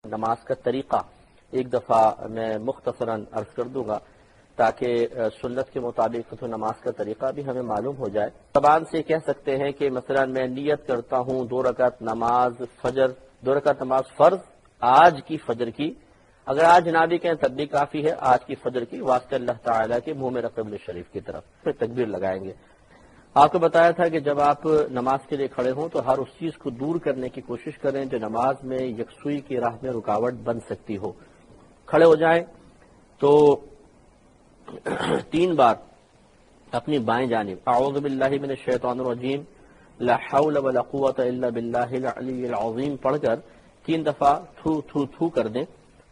نماز کا طریقہ ایک دفعہ میں مختصراً عرض کر دوں گا تاکہ سنت کے مطابق تو نماز کا طریقہ بھی ہمیں معلوم ہو جائے۔ زبان سے کہہ سکتے ہیں کہ مثلا میں نیت کرتا ہوں 2 رکعت نماز فجر، 2 رکعت نماز فرض آج کی فجر کی، اگر آج نہ بھی کہیں تب بھی کافی ہے، آج کی فجر کی واسطہ اللہ تعالیٰ کے منہ میں قبلہ شریف کی طرف پھر تکبیر لگائیں گے۔ آپ کو بتایا تھا کہ جب آپ نماز کے لیے کھڑے ہوں تو ہر اس چیز کو دور کرنے کی کوشش کریں جو نماز میں یکسوئی کی راہ میں رکاوٹ بن سکتی ہو۔ کھڑے ہو جائیں تو 3 بار اپنی بائیں جانب اعوذ باللہ من الشیطان الرجیم لا حول ولا قوت الا باللہ العلی العظیم پڑھ کر 3 دفعہ تھو تھو تھو کر دیں۔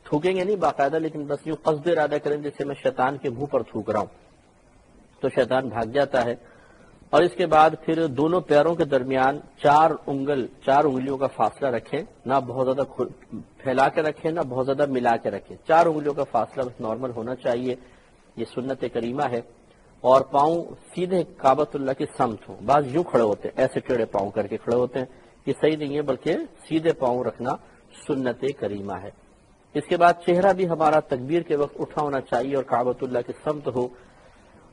تھوکیں گے نہیں باقاعدہ، لیکن بس یوں قصد ارادہ کریں جیسے میں شیطان کے منہ پر تھوک رہا ہوں، تو شیطان بھاگ جاتا ہے۔ اور اس کے بعد پھر دونوں پیروں کے درمیان 4 انگلیوں کا فاصلہ رکھیں، نہ بہت زیادہ پھیلا کے رکھیں نہ بہت زیادہ ملا کے رکھیں، 4 انگلیوں کا فاصلہ بس نارمل ہونا چاہیے، یہ سنت کریمہ ہے۔ اور پاؤں سیدھے کعبۃ اللہ کی سمت ہوں، بعض یوں کھڑے ہوتے ہیں، ایسے ٹیڑھے پاؤں کر کے کھڑے ہوتے ہیں، یہ صحیح نہیں ہے، بلکہ سیدھے پاؤں رکھنا سنت کریمہ ہے۔ اس کے بعد چہرہ بھی ہمارا تکبیر کے وقت اٹھا ہونا چاہیے اور کعبۃ اللہ کی سمت ہو۔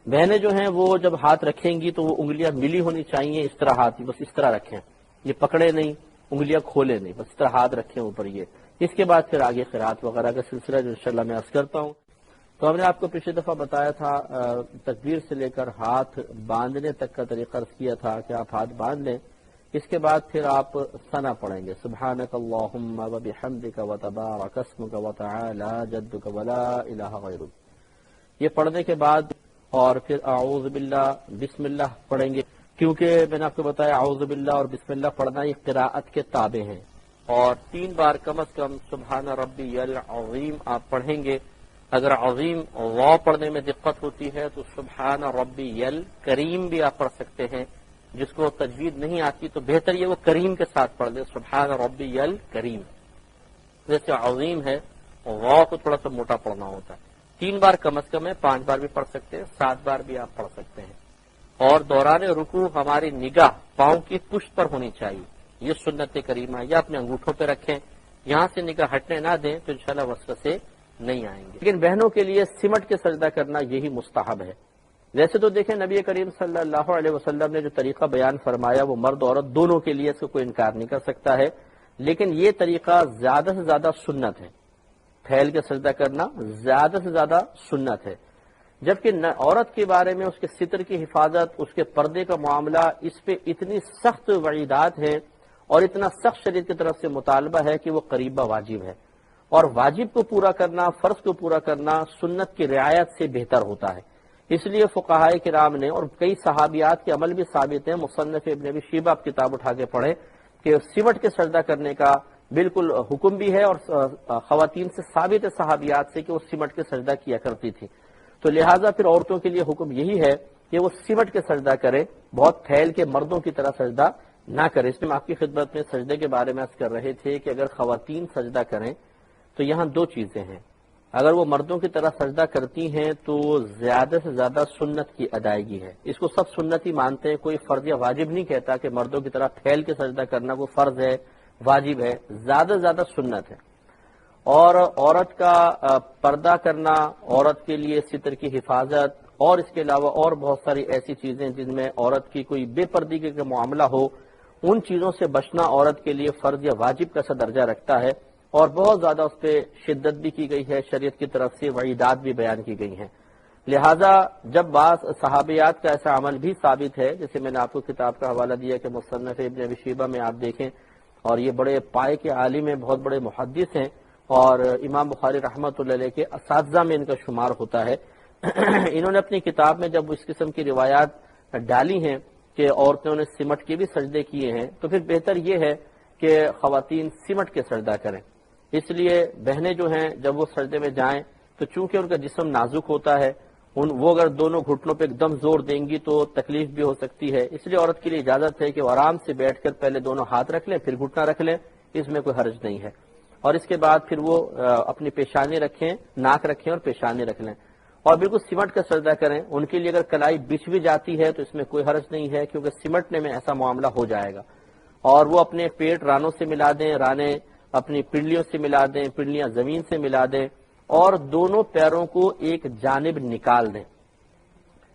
بہنیں جو ہیں وہ جب ہاتھ رکھیں گی تو وہ انگلیاں ملی ہونی چاہیے، اس طرح ہاتھ بس اس طرح رکھیں، یہ پکڑے نہیں، انگلیاں کھولے نہیں، بس اس طرح ہاتھ رکھیں اوپر یہ۔ اس کے بعد پھر آگے قرات وغیرہ کا سلسلہ جو انشاءاللہ میں عرض کرتا ہوں۔ تو ہم نے آپ کو پچھلی دفعہ بتایا تھا تکبیر سے لے کر ہاتھ باندھنے تک کا طریقہ عرض کیا تھا کہ آپ ہاتھ باندھ لیں، اس کے بعد پھر آپ ثنا پڑھیں گے، سبحانک اللہم وبحمدک وتبارک اسمک وتعالی جدک ولا الہ غیرک۔ یہ پڑھنے کے بعد اور پھر اعوذ باللہ بسم اللہ پڑھیں گے، کیونکہ میں نے آپ کو بتایا اعوذ باللہ اور بسم اللہ پڑھنا یہ قراءت کے تابع ہیں، اور 3 بار کم از کم سبحان ربی العظیم آپ پڑھیں گے۔ اگر عظیم واو پڑھنے میں دقت ہوتی ہے تو سبحان ربی الکریم بھی آپ پڑھ سکتے ہیں، جس کو تجوید نہیں آتی تو بہتر یہ وہ کریم کے ساتھ پڑھ لیں، سبحان ربی الکریم۔ جیسے عظیم ہے واو کو تھوڑا سا موٹا پڑھنا ہوتا ہے، 3 بار کم از کم ہے، 5 بار بھی پڑھ سکتے ہیں، 7 بار بھی آپ پڑھ سکتے ہیں۔ اور دوران رکوع ہماری نگاہ پاؤں کی پشت پر ہونی چاہیے، یہ سنت کریمہ، یا اپنے انگوٹھوں پہ رکھیں، یہاں سے نگاہ ہٹنے نہ دیں تو انشاءاللہ وسوسے نہیں آئیں گے۔ لیکن بہنوں کے لیے سمٹ کے سجدہ کرنا یہی مستحب ہے۔ ویسے تو دیکھیں نبی کریم صلی اللہ علیہ وسلم نے جو طریقہ بیان فرمایا وہ مرد عورت دونوں کے لیے، اس کو کوئی انکار نہیں کر سکتا ہے، لیکن یہ طریقہ زیادہ سے زیادہ سنت ہے، پھیل کے سجدہ کرنا زیادہ سے زیادہ سنت ہے، جبکہ عورت کے بارے میں اس کے ستر کی حفاظت، اس کے پردے کا معاملہ، اس پہ اتنی سخت وعیدات ہیں اور اتنا سخت شریعت کی طرف سے مطالبہ ہے کہ وہ قریبہ واجب ہے، اور واجب کو پورا کرنا، فرض کو پورا کرنا سنت کی رعایت سے بہتر ہوتا ہے۔ اس لیے فقہائے کرام نے، اور کئی صحابیات کے عمل بھی ثابت ہیں، مصنف ابن ابی شیبہ آپ کتاب اٹھا کے پڑھیں کہ سمٹ کے سجدہ کرنے کا بالکل حکم بھی ہے، اور خواتین سے ثابت ہے صحابیات سے کہ وہ سمٹ کے سجدہ کیا کرتی تھی، تو لہٰذا پھر عورتوں کے لیے حکم یہی ہے کہ وہ سمٹ کے سجدہ کریں، بہت پھیل کے مردوں کی طرح سجدہ نہ کریں۔ اس میں آپ کی خدمت میں سجدے کے بارے میں عرض کر رہے تھے کہ اگر خواتین سجدہ کریں تو یہاں 2 چیزیں ہیں، اگر وہ مردوں کی طرح سجدہ کرتی ہیں تو زیادہ سے زیادہ سنت کی ادائیگی ہے، اس کو سب سنت ہی مانتے ہیں، کوئی فرض یا واجب نہیں کہتا کہ مردوں کی طرح پھیل کے سجدہ کرنا کوئی فرض ہے واجب ہے، زیادہ سے زیادہ سنت ہے۔ اور عورت کا پردہ کرنا، عورت کے لیے ستر کی حفاظت، اور اس کے علاوہ اور بہت ساری ایسی چیزیں جن میں عورت کی کوئی بے پردگی کا معاملہ ہو، ان چیزوں سے بچنا عورت کے لیے فرض یا واجب کا سا درجہ رکھتا ہے، اور بہت زیادہ اس پہ شدت بھی کی گئی ہے، شریعت کی طرف سے وعیدات بھی بیان کی گئی ہیں۔ لہٰذا جب بعض صحابیات کا ایسا عمل بھی ثابت ہے، جیسے میں نے آپ کو کتاب کا حوالہ دیا کہ مصنف ابن ابی شیبہ میں آپ دیکھیں، اور یہ بڑے پائے کے عالم ہیں، بہت بڑے محدث ہیں، اور امام بخاری رحمۃ اللہ علیہ کے اساتذہ میں ان کا شمار ہوتا ہے۔ انہوں نے اپنی کتاب میں جب اس قسم کی روایات ڈالی ہیں کہ عورتوں نے سمٹ کے بھی سجدے کیے ہیں، تو پھر بہتر یہ ہے کہ خواتین سمٹ کے سجدہ کریں۔ اس لیے بہنیں جو ہیں جب وہ سجدے میں جائیں تو چونکہ ان کا جسم نازک ہوتا ہے، وہ اگر دونوں گھٹنوں پہ ایک دم زور دیں گی تو تکلیف بھی ہو سکتی ہے، اس لیے عورت کے لیے اجازت ہے کہ وہ آرام سے بیٹھ کر پہلے دونوں ہاتھ رکھ لیں پھر گھٹنا رکھ لیں، اس میں کوئی حرج نہیں ہے، اور اس کے بعد پھر وہ اپنی پیشانی رکھیں، ناک رکھیں اور پیشانی رکھ لیں، اور بالکل سمٹ کا سجدہ کریں۔ ان کے لیے اگر کلائی بچھ بھی جاتی ہے تو اس میں کوئی حرج نہیں ہے، کیونکہ سمٹنے میں ایسا معاملہ ہو جائے گا، اور وہ اپنے پیٹ رانوں سے ملا دیں، رانے اپنی پنڈلیوں سے ملا دیں، پنڈلیاں زمین سے ملا دیں اور دونوں پیروں کو ایک جانب نکال دیں،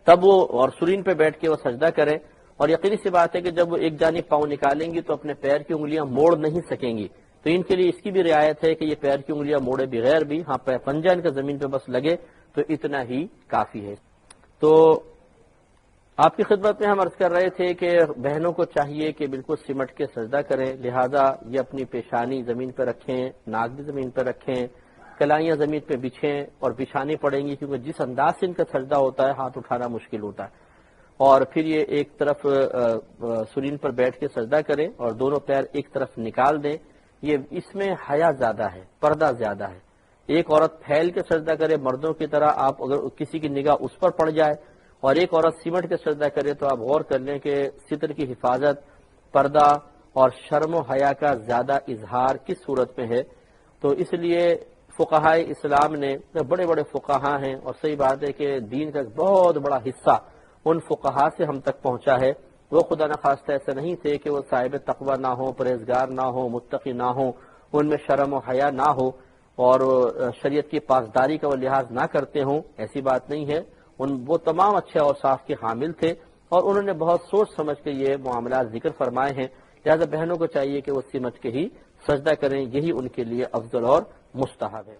تب وہ اور سرین پہ بیٹھ کے وہ سجدہ کریں۔ اور یقینی سی بات ہے کہ جب وہ ایک جانب پاؤں نکالیں گی تو اپنے پیر کی انگلیاں موڑ نہیں سکیں گی، تو ان کے لیے اس کی بھی رعایت ہے کہ یہ پیر کی انگلیاں موڑے بغیر بھی پنجہ ان کا زمین پہ بس لگے تو اتنا ہی کافی ہے۔ تو آپ کی خدمت میں ہم عرض کر رہے تھے کہ بہنوں کو چاہیے کہ بالکل سمٹ کے سجدہ کریں، لہذا یہ اپنی پیشانی زمین پہ رکھیں، ناک بھی زمین پہ رکھیں، کلائیاں زمین پہ بچھیں اور بچھانی پڑیں گی، کیونکہ جس انداز سے ان کا سجدہ ہوتا ہے ہاتھ اٹھانا مشکل ہوتا ہے۔ اور پھر یہ ایک طرف سرین پر بیٹھ کے سجدہ کریں اور دونوں پیر ایک طرف نکال دیں۔ یہ اس میں حیا زیادہ ہے، پردہ زیادہ ہے۔ ایک عورت پھیل کے سجدہ کرے مردوں کی طرح، آپ اگر کسی کی نگاہ اس پر پڑ جائے، اور ایک عورت سمٹ کے سجدہ کرے تو آپ غور کر لیں کہ ستر کی حفاظت، پردہ اور شرم و حیا کا زیادہ اظہار کس صورت میں ہے۔ تو اس لیے فقہائے اسلام نے، بڑے بڑے فقہا ہیں اور صحیح بات ہے کہ دین کا بہت بڑا حصہ ان فقہا سے ہم تک پہنچا ہے، وہ خدا نخواستہ ایسا نہیں تھے کہ وہ صاحب تقوی نہ ہو، پرہیزگار نہ ہو، متقی نہ ہو، ان میں شرم و حیا نہ ہو اور شریعت کی پاسداری کا وہ لحاظ نہ کرتے ہوں، ایسی بات نہیں ہے۔ وہ تمام اچھے اوصاف کے حامل تھے اور انہوں نے بہت سوچ سمجھ کے یہ معاملات ذکر فرمائے ہیں، لہذا بہنوں کو چاہیے کہ وہ سمٹ کے ہی سجدہ کریں، یہی ان کے لیے افضل اور مستحب ہے۔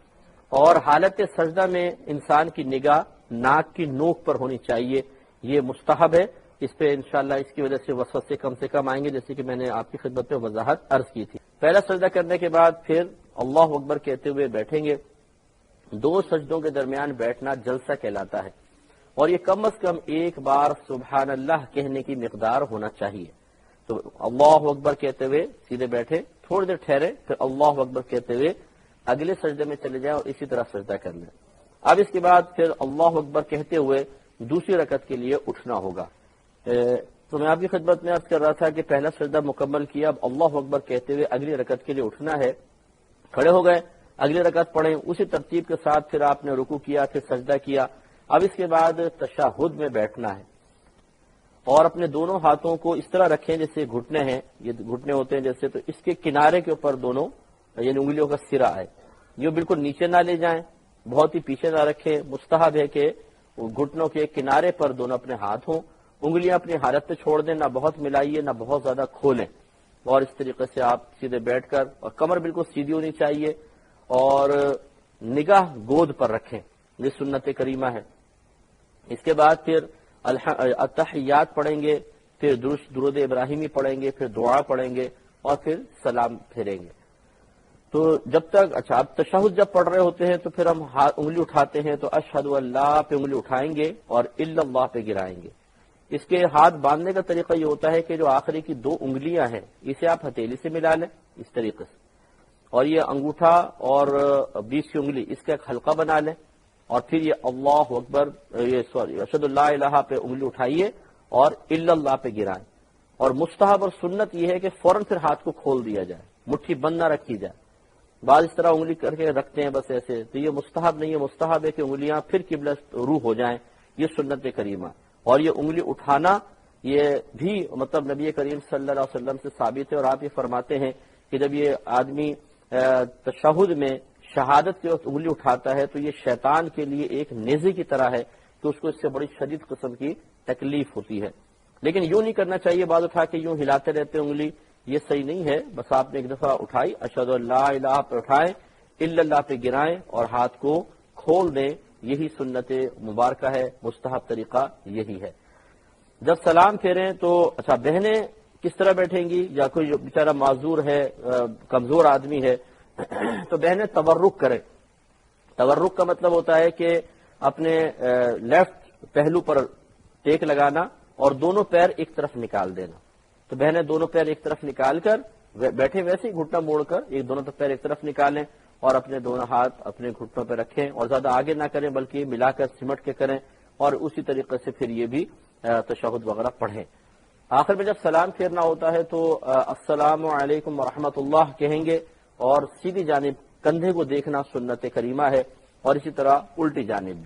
اور حالت سجدہ میں انسان کی نگاہ ناک کی نوک پر ہونی چاہیے، یہ مستحب ہے۔ اس پہ انشاءاللہ اس کی وجہ سے وسوسے کم سے کم آئیں گے، جیسے کہ میں نے آپ کی خدمت میں وضاحت عرض کی تھی۔ پہلا سجدہ کرنے کے بعد پھر اللہ اکبر کہتے ہوئے بیٹھیں گے۔ دو سجدوں کے درمیان بیٹھنا جلسہ کہلاتا ہے، اور یہ کم از کم ایک بار سبحان اللہ کہنے کی مقدار ہونا چاہیے۔ تو اللہ اکبر کہتے ہوئے سیدھے بیٹھے، تھوڑی دیر ٹھہرے، پھر اللہ اکبر کہتے ہوئے اگلے سجدے میں چلے جائیں اور اسی طرح سجدہ کر لیں۔ اب اس کے بعد پھر اللہ اکبر کہتے ہوئے دوسری رکعت کے لیے اٹھنا ہوگا۔ تو میں آپ کی خدمت میں عرض کر رہا تھا کہ پہلا سجدہ مکمل کیا، اب اللہ اکبر کہتے ہوئے اگلی رکعت کے لیے اٹھنا ہے، کھڑے ہو گئے، اگلی رکعت پڑھیں، اسی ترتیب کے ساتھ پھر آپ نے رکوع کیا، پھر سجدہ کیا۔ اب اس کے بعد تشہد میں بیٹھنا ہے اور اپنے دونوں ہاتھوں کو اس طرح رکھیں جیسے گھٹنے ہیں، یہ گھٹنے ہوتے ہیں جیسے، تو اس کے کنارے کے اوپر دونوں یعنی انگلیوں کا سرا ہے، یہ بالکل نیچے نہ لے جائیں، بہت ہی پیچھے نہ رکھیں۔ مستحب ہے کہ گھٹنوں کے کنارے پر دونوں اپنے ہاتھ ہوں، انگلیاں اپنی حالت پہ چھوڑ دیں، نہ بہت ملائیے نہ بہت زیادہ کھولیں، اور اس طریقے سے آپ سیدھے بیٹھ کر، اور کمر بالکل سیدھی ہونی چاہیے اور نگاہ گود پر رکھیں، یہ سنت کریمہ ہے۔ اس کے بعد پھر التحیات پڑھیں گے، پھر درود ابراہیمی پڑھیں گے، پھر دعا پڑھیں گے اور پھر سلام پھیریں گے۔ تو جب تک اب تشہد جب پڑھ رہے ہوتے ہیں تو پھر ہم انگلی اٹھاتے ہیں، تو اشہد اللہ پہ انگلی اٹھائیں گے اور الا اللہ پہ گرائیں گے۔ اس کے ہاتھ باندھنے کا طریقہ یہ ہوتا ہے کہ جو آخری کی دو انگلیاں ہیں اسے آپ ہتھیلی سے ملا لیں اس طریقے سے، اور یہ انگوٹھا اور 20 کی انگلی اس کا ایک حلقہ بنا لیں، اور پھر یہ اللہ اکبر اشہد اللہ الہ پہ انگلی اٹھائیے اور الا اللہ پہ گرائیں۔ اور مستحب اور سنت یہ ہے کہ فوراً پھر ہاتھ کو کھول دیا جائے، مٹھی بند نہ رکھی جائے، بعض اس طرح انگلی کر کے رکھتے ہیں بس ایسے، تو یہ مستحب نہیں ہے۔ مستحب ہے کہ انگلیاں پھر قبلہ روح ہو جائیں، یہ سنت کریمہ۔ اور یہ انگلی اٹھانا یہ بھی مطلب نبی کریم صلی اللہ علیہ وسلم سے ثابت ہے، اور آپ یہ فرماتے ہیں کہ جب یہ آدمی تشہد میں شہادت کے وقت انگلی اٹھاتا ہے تو یہ شیطان کے لیے ایک نیزے کی طرح ہے کہ اس کو اس سے بڑی شدید قسم کی تکلیف ہوتی ہے۔ لیکن یوں نہیں کرنا چاہیے، بعض اٹھا کے یوں ہلاتے رہتے انگلی، یہ صحیح نہیں ہے۔ بس آپ نے ایک دفعہ اٹھائی، اشہد اللہ الہ پہ اٹھائیں، الا اللہ پہ گرائیں اور ہاتھ کو کھول دیں، یہی سنت مبارکہ ہے، مستحب طریقہ یہی ہے۔ جب سلام پھیریں تو اچھا بہنیں کس طرح بیٹھیں گی، یا کوئی بیچارہ معذور ہے، کمزور آدمی ہے تو بہنیں تورک کریں۔ تورک کا مطلب ہوتا ہے کہ اپنے لیفٹ پہلو پر ٹیک لگانا اور دونوں پیر ایک طرف نکال دینا۔ تو بہنیں دونوں پیر ایک طرف نکال کر بیٹھے، ویسے ہی گھٹنا موڑ کر دونوں پیر ایک طرف نکالیں اور اپنے دونوں ہاتھ اپنے گھٹنوں پہ رکھیں، اور زیادہ آگے نہ کریں بلکہ ملا کر سمٹ کے کریں، اور اسی طریقے سے پھر یہ بھی تشہد وغیرہ پڑھیں۔ آخر میں جب سلام پھیرنا ہوتا ہے تو السلام علیکم ورحمۃ اللہ کہیں گے، اور سیدھی جانب کندھے کو دیکھنا سنت کریمہ ہے، اور اسی طرح الٹی جانب